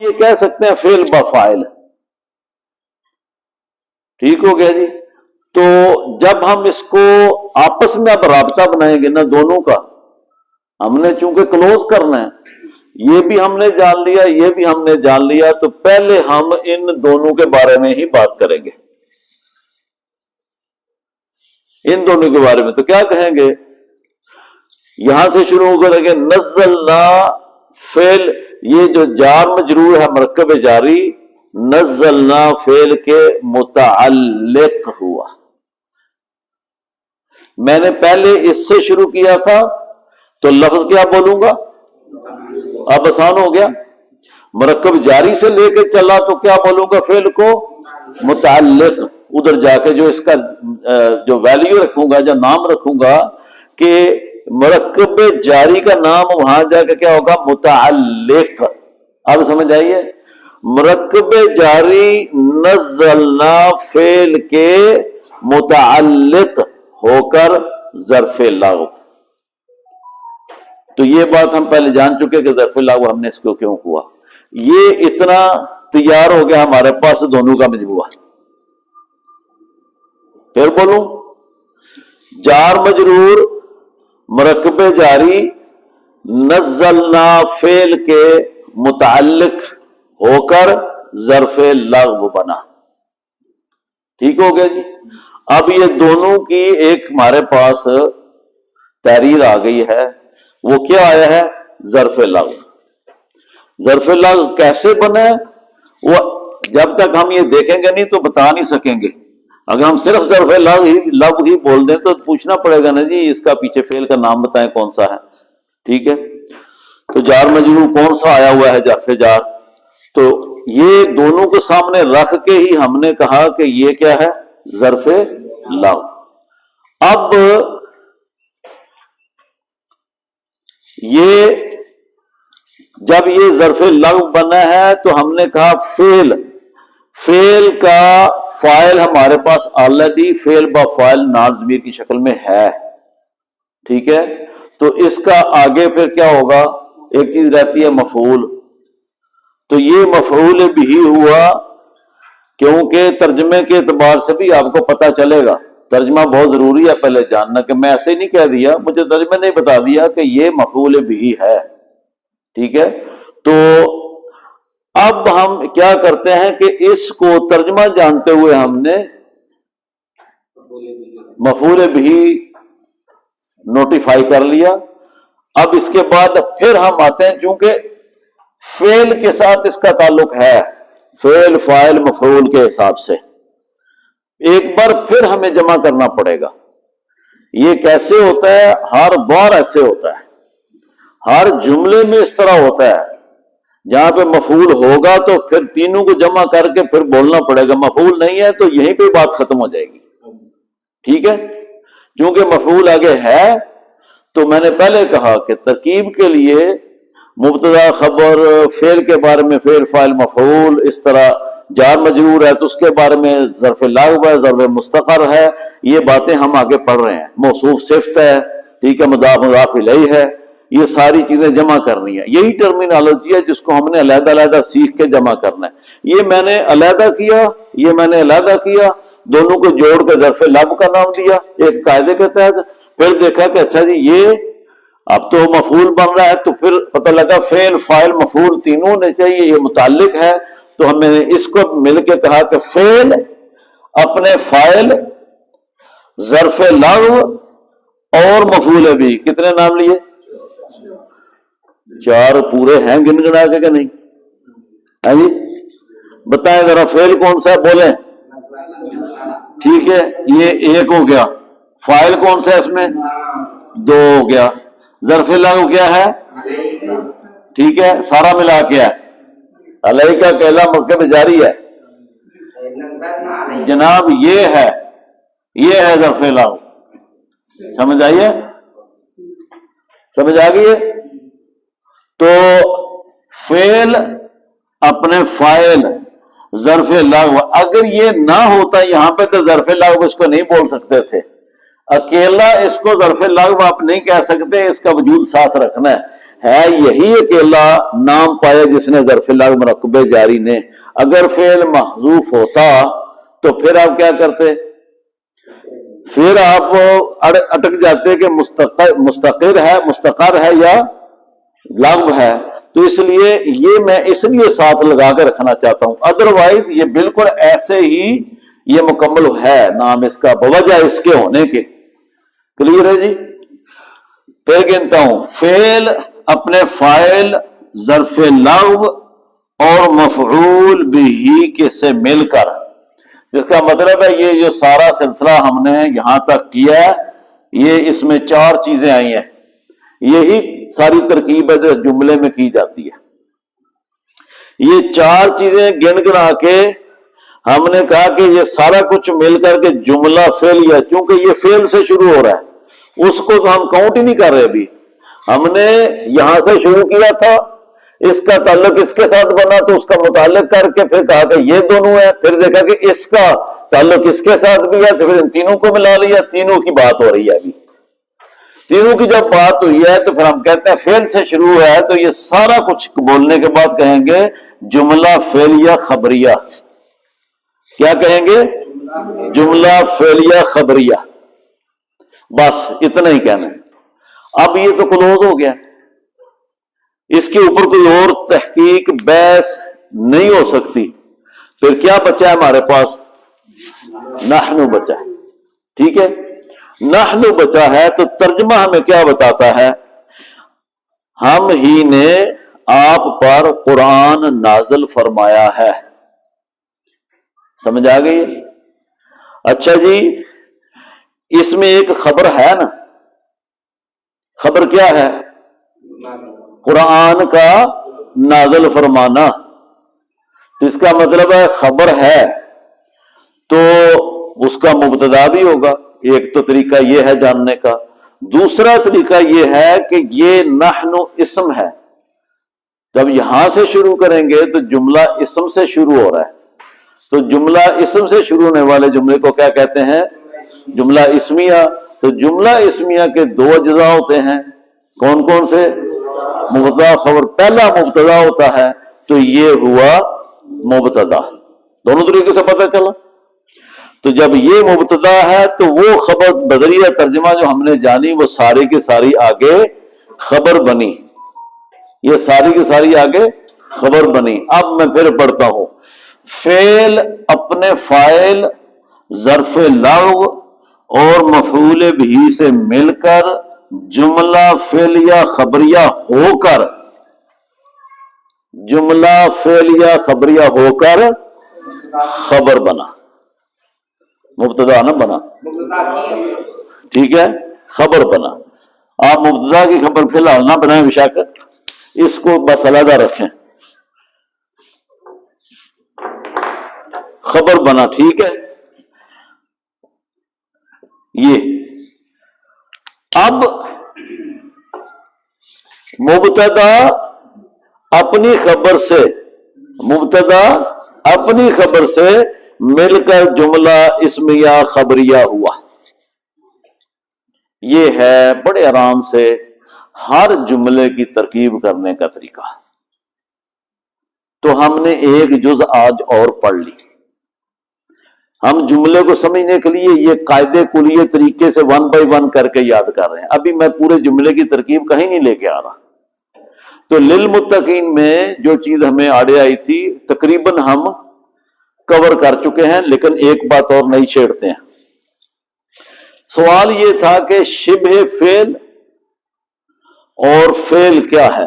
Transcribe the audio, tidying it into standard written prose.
یہ کہہ سکتے ہیں فعل بفاعل. ٹھیک ہو گیا جی. تو جب ہم اس کو آپس میں اب رابطہ بنائیں گے نا دونوں کا، ہم نے چونکہ کلوز کرنا ہے، یہ بھی ہم نے جان لیا یہ بھی ہم نے جان لیا، تو پہلے ہم ان دونوں کے بارے میں ہی بات کریں گے. ان دونوں کے بارے میں تو کیا کہیں گے، یہاں سے شروع کریں گے. نزلنا فعل، یہ جو جار مجرور ہے مرکب جاری، نزلنا فعل کے متعلق ہوا. میں نے پہلے اس سے شروع کیا تھا تو لفظ کیا بولوں گا، اب آسان ہو گیا. مرکب جاری سے لے کے چلا تو کیا بولوں گا، فعل کو متعلق. ادھر جا کے جو اس کا جو ویلیو رکھوں گا، جو نام رکھوں گا، کہ مرکب جاری کا نام وہاں جا کے کیا ہوگا، متعلق. اب سمجھ آئیے، مرکب جاری نزلنا فعل کے متعلق ہو کر ظرف لغو. تو یہ بات ہم پہلے جان چکے کہ ظرف لغو ہم نے اس کو کیوں ہوا. یہ اتنا تیار ہو گیا ہمارے پاس دونوں کا مجموعہ. پھر بولوں، جار مجرور مرکب جاری نزلنا فعل کے متعلق ہو کر ظرف لغو بنا. ٹھیک ہو گیا جی. اب یہ دونوں کی ایک ہمارے پاس تحریر آ گئی ہے، وہ کیا آیا ہے، ظرف لغو. ظرف لغو کیسے بنا ہے، وہ جب تک ہم یہ دیکھیں گے نہیں تو بتا نہیں سکیں گے. اگر ہم صرف ظرف لغو ہی بول دیں تو پوچھنا پڑے گا نا جی اس کا پیچھے فعل کا نام بتائیں کون سا ہے. ٹھیک ہے، تو جار مجرور کون سا آیا ہوا ہے، ظرف جار. تو یہ دونوں کو سامنے رکھ کے ہی ہم نے کہا کہ یہ کیا ہے، ظرف لغو. اب یہ جب یہ ظرف لغو بنا ہے تو ہم نے کہا فعل کا فاعل ہمارے پاس آلریڈی فعل با فاعل ناز ضمیر کی شکل میں ہے. ٹھیک ہے، تو اس کا آگے پھر کیا ہوگا، ایک چیز رہتی ہے مفعول. تو یہ مفعول بھی ہوا، کیونکہ ترجمے کے اعتبار سے بھی آپ کو پتہ چلے گا. ترجمہ بہت ضروری ہے پہلے جاننا، کہ میں ایسے ہی نہیں کہہ دیا، مجھے ترجمے نے بتا دیا کہ یہ مفعول بھی ہے. ٹھیک ہے، تو اب ہم کیا کرتے ہیں کہ اس کو ترجمہ جانتے ہوئے ہم نے مفعول بھی نوٹیفائی کر لیا. اب اس کے بعد پھر ہم آتے ہیں، چونکہ فعل کے ساتھ اس کا تعلق ہے، فعل فاعل مفعول کے حساب سے ایک بار پھر ہمیں جمع کرنا پڑے گا. یہ کیسے ہوتا ہے، ہر بار ایسے ہوتا ہے، ہر جملے میں اس طرح ہوتا ہے. جہاں پہ مفعول ہوگا تو پھر تینوں کو جمع کر کے پھر بولنا پڑے گا. مفعول نہیں ہے تو یہیں پہ بات ختم ہو جائے گی. ٹھیک ہے، کیونکہ مفعول آگے ہے. تو میں نے پہلے کہا کہ ترکیب کے لیے مبتدا خبر، فعل کے بارے میں فعل فاعل مفعول، اس طرح جار مجرور ہے تو اس کے بارے میں ظرف لغو ہے، ظرف مستقر ہے. یہ باتیں ہم آگے پڑھ رہے ہیں. موصوف صفت ہے، ٹھیک ہے، مضاف مضاف الیہ ہے. یہ ساری چیزیں جمع کرنی ہے. یہی ٹرمینالوجی ہے جس کو ہم نے علیحدہ علیحدہ سیکھ کے جمع کرنا ہے. یہ میں نے علیحدہ کیا، یہ میں نے علیحدہ کیا، دونوں کو جوڑ کے ظرف لغو کا نام دیا ایک قاعدے کے تحت. پھر دیکھا کہ اچھا جی یہ اب تو مفعول بن رہا ہے، تو پھر پتہ لگا فعل فاعل مفعول تینوں ہونے چاہیے، یہ متعلق ہے. تو ہم نے اس کو مل کے کہا کہ فعل اپنے فاعل، ظرف لغو اور مفعول بھی. کتنے نام لیے، 4 پورے ہیں گن گنا کے کہ نہیں؟ ہاں جی، بتائیں ذرا فعل کون سا ہے، بولیں. ٹھیک ہے، یہ ایک ہو گیا. فاعل کون سا ہے اس میں، 2 ہو گیا. ظرف لغو کیا ہے، ٹھیک ہے، سارا ملا کے ہے. علیہ کا کہلا مرکب جاری ہے جناب، یہ ہے ظرف لغو. سمجھ آئیے، سمجھ آ گئی ہے. تو فعل اپنے فاعل ظرف لغو، اگر یہ نہ ہوتا یہاں پہ تو ظرف لغو اس کو نہیں بول سکتے تھے. اکیلا اس کو ظرف لغو آپ نہیں کہہ سکتے، اس کا وجود ساتھ رکھنا ہے. ہے یہی اکیلا نام پایا جس نے ظرف لغو مرکب جاری نے. اگر فعل محذوف ہوتا تو پھر آپ کیا کرتے؟ پھر آپ اٹک جاتے کہ مستقر ہے یا لغو ہے. تو اس لیے یہ میں اس لیے ساتھ لگا کے رکھنا چاہتا ہوں، ادروائز یہ بالکل ایسے ہی یہ مکمل ہے نام اس کا بوجہ اس کے ہونے کے. کلیئر ہے جی؟ پھر گنتا ہوں. فعل اپنے فاعل ظرف لغو اور مفعول بھی کے سے مل کر، جس کا مطلب ہے یہ جو سارا سلسلہ ہم نے یہاں تک کیا ہے، یہ اس میں 4 چیزیں آئی ہیں. یہی ساری ترکیب ہے جو جملے میں کی جاتی ہے. یہ 4 چیزیں گن گنا کے ہم نے کہا کہ یہ سارا کچھ مل کر کے جملہ فعلیہ، کیونکہ یہ فعل سے شروع ہو رہا ہے، اس کو تو ہم کاؤنٹ ہی نہیں کر رہے. ابھی ہم نے یہاں سے شروع کیا تھا، اس کا تعلق اس کے ساتھ بنا تو اس کا متعلق کر کے پھر کہا کہ یہ دونوں ہے، پھر دیکھا کہ اس کا تعلق اس کے ساتھ بھی ہے، تو پھر ان تینوں کو ملا لیا. تینوں کی بات ہو رہی ہے. ابھی تینوں کی جب بات ہوئی ہے تو پھر ہم کہتے ہیں فعل سے شروع ہے، تو یہ سارا کچھ بولنے کے بعد کہیں گے جملہ فعلیہ خبریہ. کیا کہیں گے؟ جملہ فعلیہ خبریہ. بس اتنا ہی کہنا ہے. اب یہ تو کلوز ہو گیا، اس کے اوپر کوئی اور تحقیق بحث نہیں ہو سکتی. پھر کیا بچا ہے ہمارے پاس؟ نحن بچا ہے. ٹھیک ہے، نحن بچا ہے تو ترجمہ ہمیں کیا بتاتا ہے؟ ہم ہی نے آپ پر قرآن نازل فرمایا ہے. سمجھ آ گئی؟ اچھا جی، اس میں ایک خبر ہے نا. خبر کیا ہے؟ قرآن کا نازل فرمانا. تو اس کا مطلب ہے خبر ہے تو اس کا مبتدا بھی ہوگا. ایک تو طریقہ یہ ہے جاننے کا. دوسرا طریقہ یہ ہے کہ یہ نحن اسم ہے. جب یہاں سے شروع کریں گے تو جملہ اسم سے شروع ہو رہا ہے، تو جملہ اسم سے شروع ہونے والے جملے کو کیا کہتے ہیں؟ جملہ اسمیہ. تو جملہ اسمیہ کے 2 اجزاء ہوتے ہیں. کون کون سے؟ مبتدا خبر. پہلا مبتدا ہوتا ہے تو یہ ہوا مبتدا. دونوں طریقے سے پتہ چلا. تو جب یہ مبتدا ہے تو وہ خبر بذریعہ ترجمہ جو ہم نے جانی وہ ساری کی ساری آگے خبر بنی. یہ ساری کی ساری آگے خبر بنی. اب میں پھر پڑھتا ہوں. فعل اپنے فاعل ظرف لغو اور مفعول بھی سے مل کر جملہ فعلیہ خبریہ ہو کر، جملہ فعلیہ خبریہ ہو کر خبر بنا. مبتدا نہ بنا، ٹھیک ہے، خبر بنا. آپ مبتدا کی خبر فی الحال نہ بنائیں بشک، اس کو بس علیحدہ رکھیں. خبر بنا، ٹھیک ہے. یہ اب مبتدا اپنی خبر سے، مبتدا اپنی خبر سے مل کر جملہ اسمیہ خبریہ ہوا. یہ ہے بڑے آرام سے ہر جملے کی ترکیب کرنے کا طریقہ. تو ہم نے ایک جز آج اور پڑھ لی. ہم جملے کو سمجھنے کے لیے یہ قاعدے کلیے طریقے سے 1 بائی 1 کر کے یاد کر رہے ہیں. ابھی میں پورے جملے کی ترکیب کہیں نہیں لے کے آ رہا. تو للمتقین میں جو چیز ہمیں آڑے آئی تھی تقریباً ہم کور کر چکے ہیں، لیکن ایک بات اور نہیں چھیڑتے ہیں. سوال یہ تھا کہ شبہ فعل اور فعل کیا ہے.